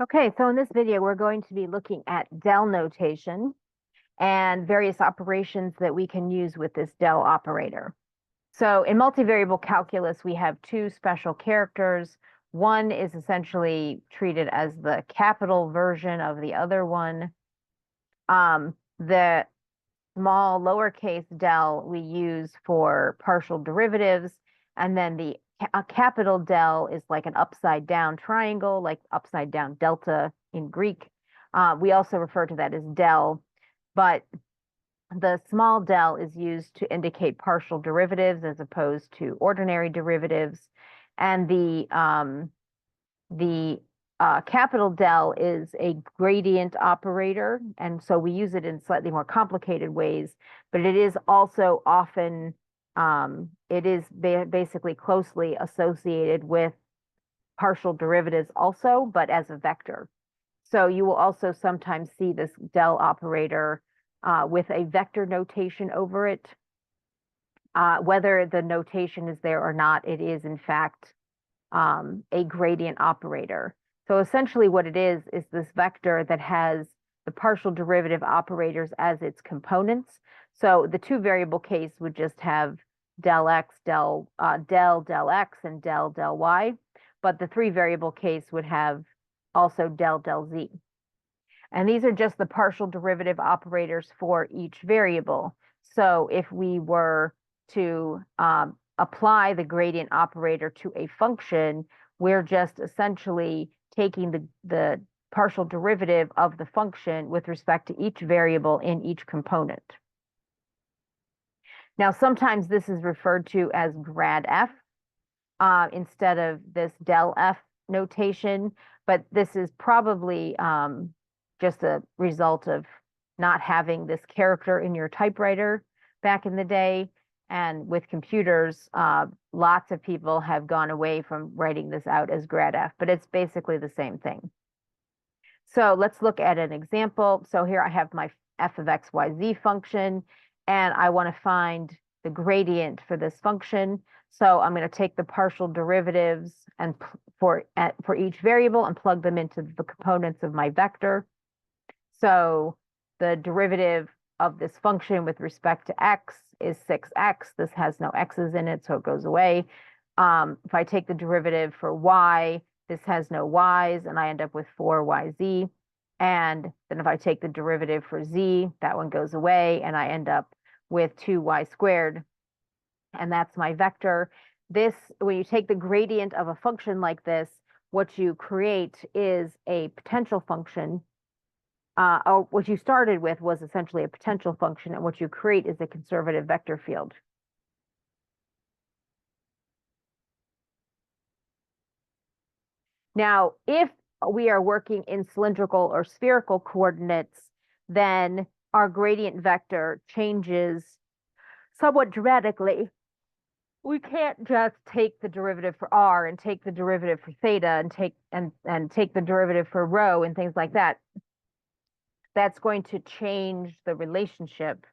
Okay, so in this video, we're going to be looking at del notation and various operations that we can use with this del operator. So in multivariable calculus, we have two special characters. One is essentially treated as the capital version of the other one. The small lowercase del we use for partial derivatives, and then the capital del is like an upside down triangle, like upside down delta in Greek. We also refer to that as del, but the small del is used to indicate partial derivatives as opposed to ordinary derivatives. And the capital del is a gradient operator, and so we use it in slightly more complicated ways, but it is also often, it is basically closely associated with partial derivatives also, but as a vector. So you will also sometimes see this del operator with a vector notation over it. Whether the notation is there or not, it is in fact a gradient operator. So essentially what it is this vector that has the partial derivative operators as its components. So the two variable case would just have del x, del x, and del y. But the three variable case would have also del z. And these are just the partial derivative operators for each variable. So if we were to apply the gradient operator to a function, we're just essentially taking the partial derivative of the function with respect to each variable in each component. Now, sometimes this is referred to as grad f instead of this del f notation, but this is probably just a result of not having this character in your typewriter back in the day. And with computers, lots of people have gone away from writing this out as grad f, but it's basically the same thing. So let's look at an example. So here I have my f of x, y, z function, and I want to find the gradient for this function. So I'm going to take the partial derivatives and for each variable and plug them into the components of my vector. So the derivative of this function with respect to x is 6x. This has no x's in it, so it goes away. If I take the derivative for y, this has no y's, and I end up with 4yz. And then if I take the derivative for z, that one goes away, and I end up with 2y squared. And that's my vector. This, when you take the gradient of a function like this, what you create is a potential function. Or what you started with was essentially a potential function, and what you create is a conservative vector field. Now, if we are working in cylindrical or spherical coordinates, then our gradient vector changes somewhat dramatically. We can't just take the derivative for r and take the derivative for theta and take the derivative for rho and things like that. That's going to change the relationship.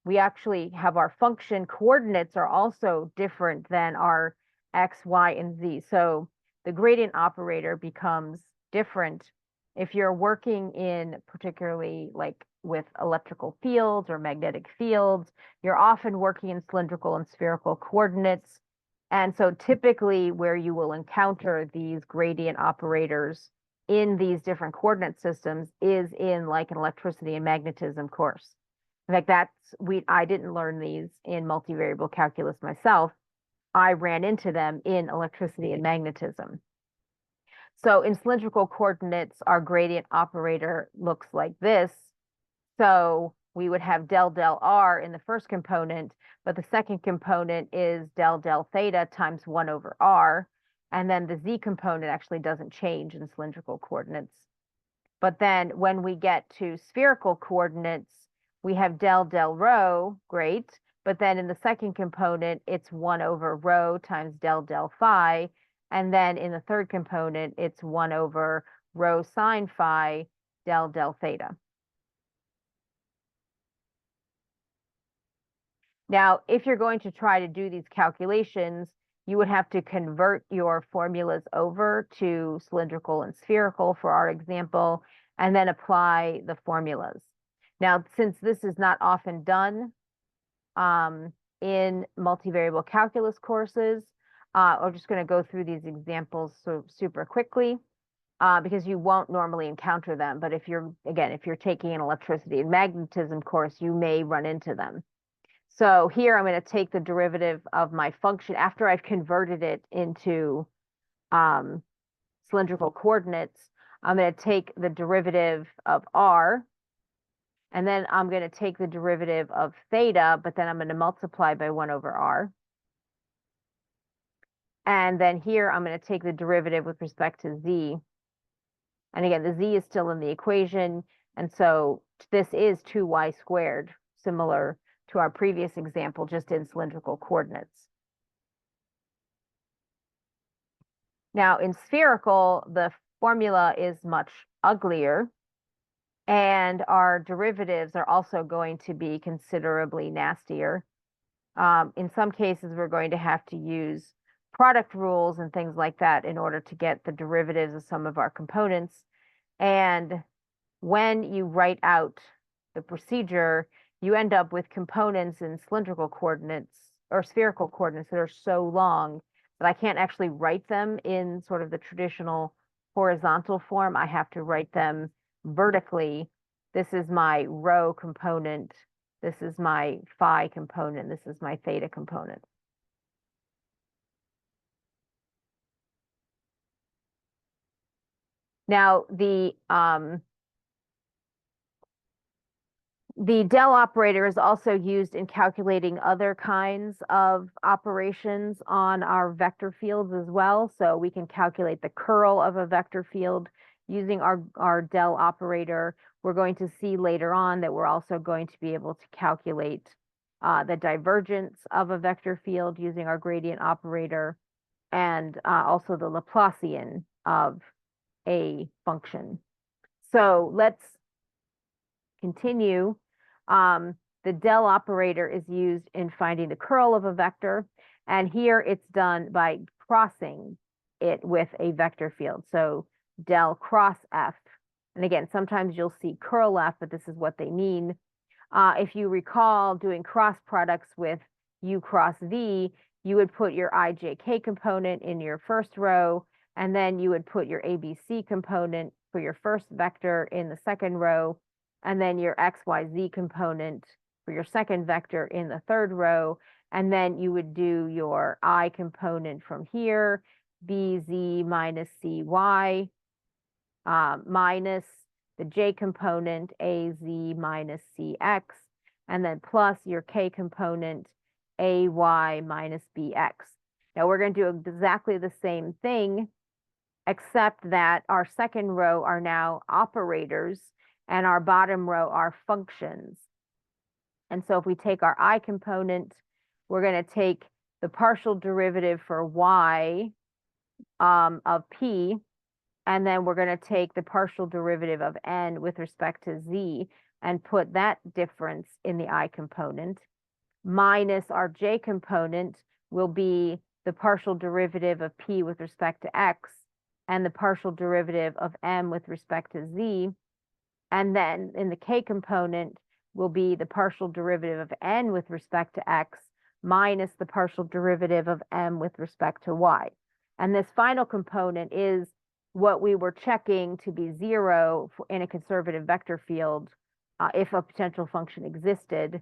We actually have our function coordinates are also different than our x, y, and z. So the gradient operator becomes different if you're working in particularly like with electrical fields or magnetic fields. You're often working in cylindrical and spherical coordinates. And so typically where you will encounter these gradient operators in these different coordinate systems is in like an electricity and magnetism course. In fact, I didn't learn these in multivariable calculus myself. I ran into them in electricity and magnetism. So in cylindrical coordinates, our gradient operator looks like this. So we would have del r in the first component, but the second component is del theta times 1 over r. And then the z component actually doesn't change in cylindrical coordinates. But then when we get to spherical coordinates, we have del rho, great. But then in the second component, it's 1 over rho times del phi. And then in the third component, it's 1 over rho sine phi del theta. Now, if you're going to try to do these calculations, you would have to convert your formulas over to cylindrical and spherical for our example, and then apply the formulas. Now, since this is not often done in multivariable calculus courses, I'm just going to go through these examples super quickly because you won't normally encounter them. But if you're taking an electricity and magnetism course, you may run into them. So here I'm going to take the derivative of my function after I've converted it into cylindrical coordinates. I'm going to take the derivative of r, and then I'm going to take the derivative of theta, but then I'm going to multiply by 1 over r. And then here I'm going to take the derivative with respect to z. And again, the z is still in the equation, and so this is 2y squared, similar to our previous example, just in cylindrical coordinates. Now, in spherical, the formula is much uglier, and our derivatives are also going to be considerably nastier. In some cases, we're going to have to use product rules and things like that in order to get the derivatives of some of our components. And when you write out the procedure, you end up with components in cylindrical coordinates or spherical coordinates that are so long that I can't actually write them in sort of the traditional horizontal form. I have to write them vertically. This is my rho component. This is my phi component. This is my theta component. Now, the del operator is also used in calculating other kinds of operations on our vector fields as well. So we can calculate the curl of a vector field using our del operator. We're going to see later on that we're also going to be able to calculate the divergence of a vector field using our gradient operator, and also the Laplacian of a function. So let's continue. The del operator is used in finding the curl of a vector, and here it's done by crossing it with a vector field. So del cross f, and again, sometimes you'll see curl f, but this is what they mean. If you recall doing cross products with u cross v, you would put your ijk component in your first row, and then you would put your abc component for your first vector in the second row, and then your xyz component for your second vector in the third row, and then you would do your I component from here, bz minus cy, minus the j component, az minus cx, and then plus your k component, ay minus bx. Now we're going to do exactly the same thing, except that our second row are now operators, and our bottom row are functions. And so if we take our I component, we're going to take the partial derivative for y of p, and then we're going to take the partial derivative of n with respect to z and put that difference in the I component, minus our j component will be the partial derivative of p with respect to x and the partial derivative of m with respect to z. And then in the k component will be the partial derivative of n with respect to x minus the partial derivative of m with respect to y. And this final component is what we were checking to be 0 in a conservative vector field if a potential function existed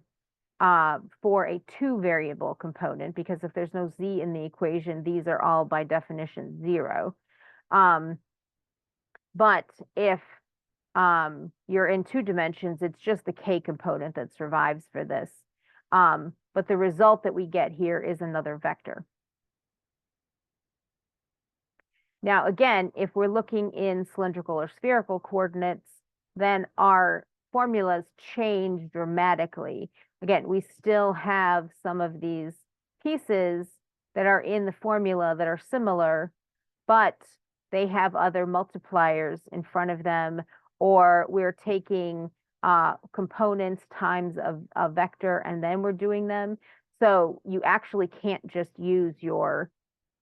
for a 2-variable component, because if there's no z in the equation, these are all by definition 0. But if you're in 2 dimensions, it's just the k component that survives for this. But the result that we get here is another vector. Now, again, if we're looking in cylindrical or spherical coordinates, then our formulas change dramatically. Again, we still have some of these pieces that are in the formula that are similar, but they have other multipliers in front of them, or we're taking components times a vector and then we're doing them. So you actually can't just use your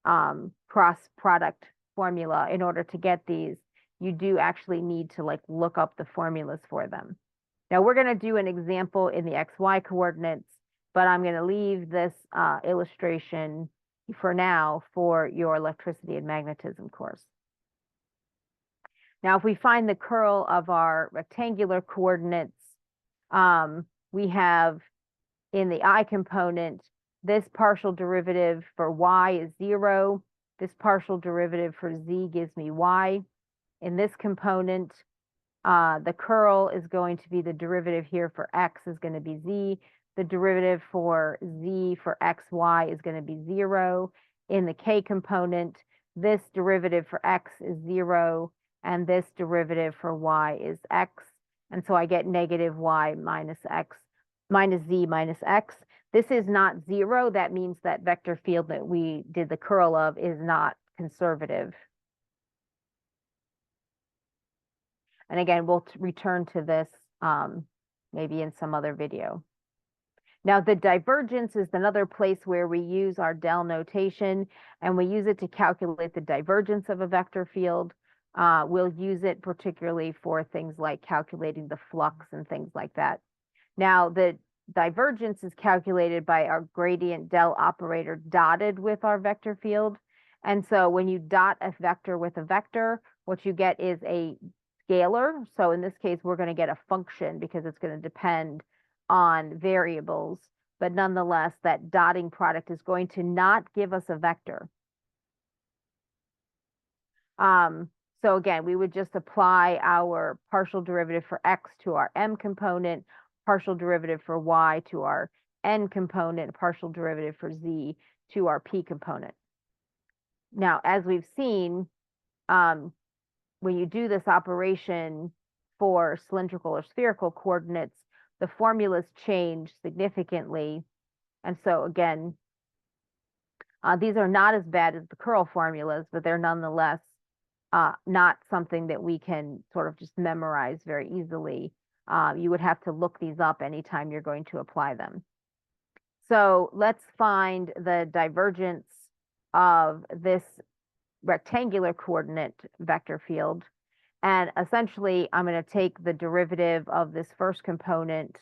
cross product formula in order to get these, you do actually need to like look up the formulas for them. Now we're going to do an example in the XY coordinates, but I'm going to leave this illustration for now for your electricity and magnetism course. Now, if we find the curl of our rectangular coordinates, we have in the I component, this partial derivative for y is 0. This partial derivative for z gives me y. In this component, the curl is going to be the derivative here for x is going to be z. The derivative for z for xy is going to be 0. In the k component, this derivative for x is 0, and this derivative for y is x. And so I get negative y minus x, minus z minus x. This is not 0. That means that vector field that we did the curl of is not conservative. And again, we'll return to this maybe in some other video. Now, the divergence is another place where we use our del notation, and we use it to calculate the divergence of a vector field. We'll use it particularly for things like calculating the flux and things like that. Now, the divergence is calculated by our gradient del operator dotted with our vector field. And so when you dot a vector with a vector, what you get is a scalar. So in this case, we're going to get a function because it's going to depend on variables. But nonetheless, that dotting product is going to not give us a vector. So again, we would just apply our partial derivative for x to our m component, partial derivative for y to our n component, partial derivative for z to our p component. Now, as we've seen, when you do this operation for cylindrical or spherical coordinates, the formulas change significantly. And so again, these are not as bad as the curl formulas, but they're nonetheless not something that we can sort of just memorize very easily. You would have to look these up anytime you're going to apply them. So let's find the divergence of this rectangular coordinate vector field. And essentially, I'm going to take the derivative of this first component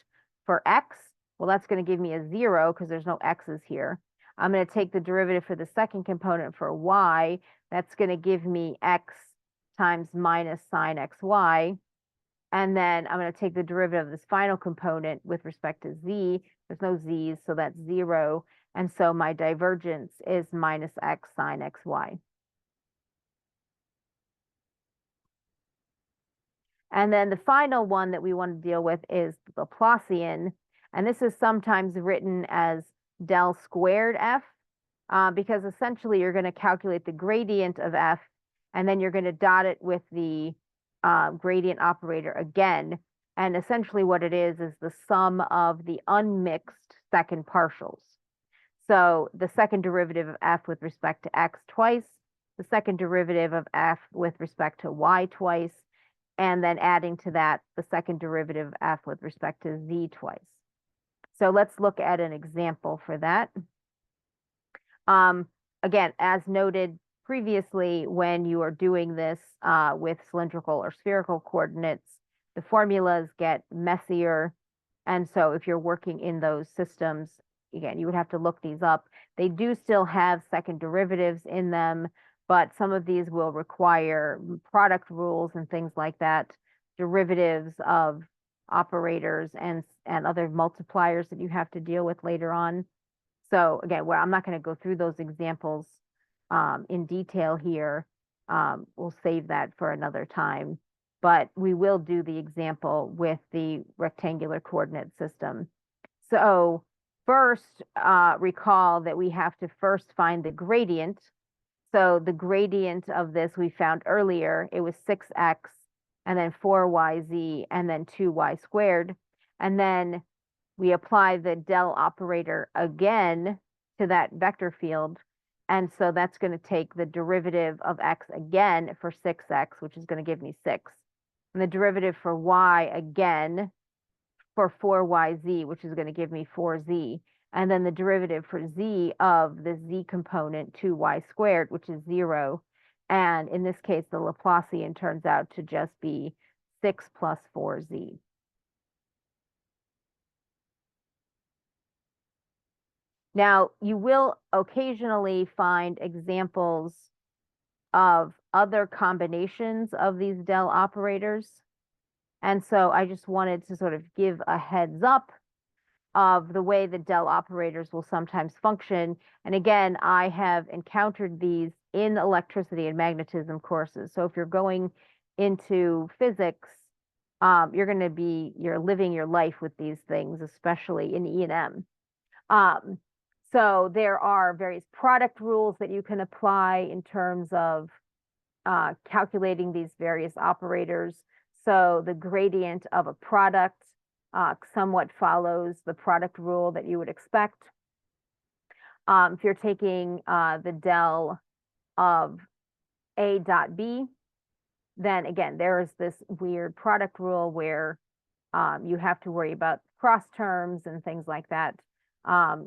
for x. Well, that's going to give me a 0 because there's no x's here. I'm going to take the derivative for the second component for y. That's going to give me x times minus sine xy. And then I'm going to take the derivative of this final component with respect to z. There's no z's, so that's 0. And so my divergence is minus x sine xy. And then the final one that we want to deal with is Laplacian. And this is sometimes written as del squared f, because essentially you're going to calculate the gradient of f, and then you're going to dot it with the gradient operator again. And essentially what it is the sum of the unmixed second partials. So the second derivative of f with respect to x twice, the second derivative of f with respect to y twice, and then adding to that the second derivative of f with respect to z twice. So let's look at an example for that. Again, as noted previously, when you are doing this with cylindrical or spherical coordinates, the formulas get messier. And so if you're working in those systems, again, you would have to look these up. They do still have second derivatives in them, but some of these will require product rules and things like that, derivatives of operators and other multipliers that you have to deal with later on. So again, I'm not going to go through those examples in detail here. We'll save that for another time, but we will do the example with the rectangular coordinate system. So first, recall that we have to first find the gradient. So the gradient of this we found earlier, it was 6x and then 4yz and then 2y squared. And then we apply the del operator again to that vector field. And so that's going to take the derivative of x again for 6x, which is going to give me 6. And the derivative for y again for 4yz, which is going to give me 4z. and then the derivative for z of the z component 2y squared, which is 0. And in this case, the Laplacian turns out to just be 6 plus 4z. Now, you will occasionally find examples of other combinations of these del operators. And so I just wanted to sort of give a heads up of the way the del operators will sometimes function. And again, I have encountered these in electricity and magnetism courses. So if you're going into physics, you're living your life with these things, especially in E&M. So there are various product rules that you can apply in terms of calculating these various operators. So the gradient of a product somewhat follows the product rule that you would expect. If you're taking the del of A dot B, then again, there is this weird product rule where you have to worry about cross terms and things like that.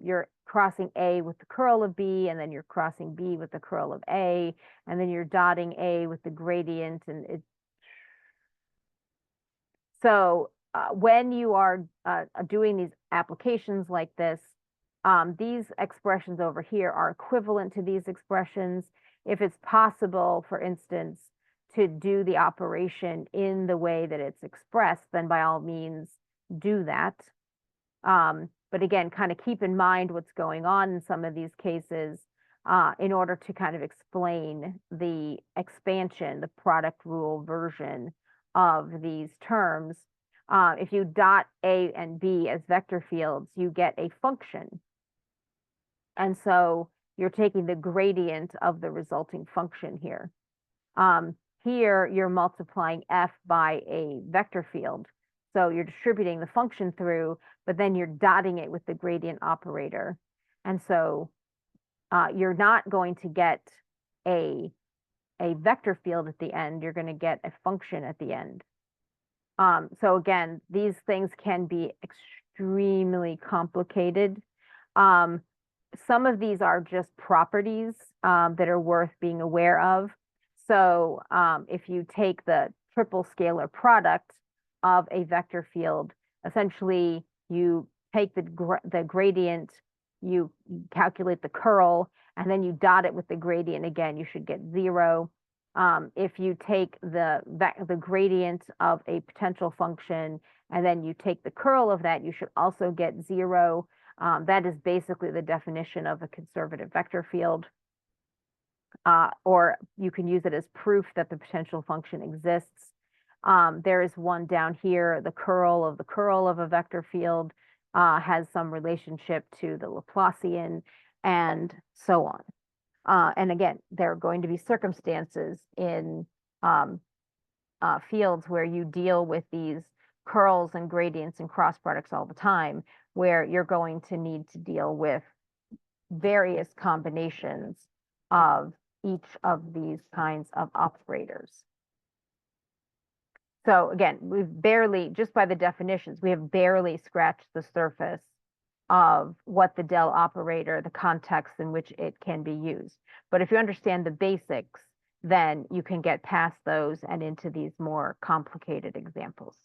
You're crossing A with the curl of B, and then you're crossing B with the curl of A, and then you're dotting A with the gradient. And so when you are doing these applications like this, these expressions over here are equivalent to these expressions. If it's possible, for instance, to do the operation in the way that it's expressed, then by all means do that. But again, kind of keep in mind what's going on in some of these cases in order to kind of explain the expansion, the product rule version of these terms. If you dot A and B as vector fields, you get a function. And so you're taking the gradient of the resulting function here. Here, you're multiplying f by a vector field. So you're distributing the function through, but then you're dotting it with the gradient operator. And so you're not going to get a vector field at the end. You're going to get a function at the end. So again, these things can be extremely complicated. Some of these are just properties that are worth being aware of. So if you take the triple scalar product of a vector field, essentially you take the gradient, you calculate the curl, and then you dot it with the gradient again, you should get 0. If you take the gradient of a potential function and then you take the curl of that, you should also get 0. That is basically the definition of a conservative vector field. Or you can use it as proof that the potential function exists. There is one down here, the curl of a vector field has some relationship to the Laplacian, and so on. And again, there are going to be circumstances in fields where you deal with these curls and gradients and cross products all the time, where you're going to need to deal with various combinations of each of these kinds of operators. So again, we've barely, just by the definitions, we have barely scratched the surface of what the del operator, the context in which it can be used. But if you understand the basics, then you can get past those and into these more complicated examples.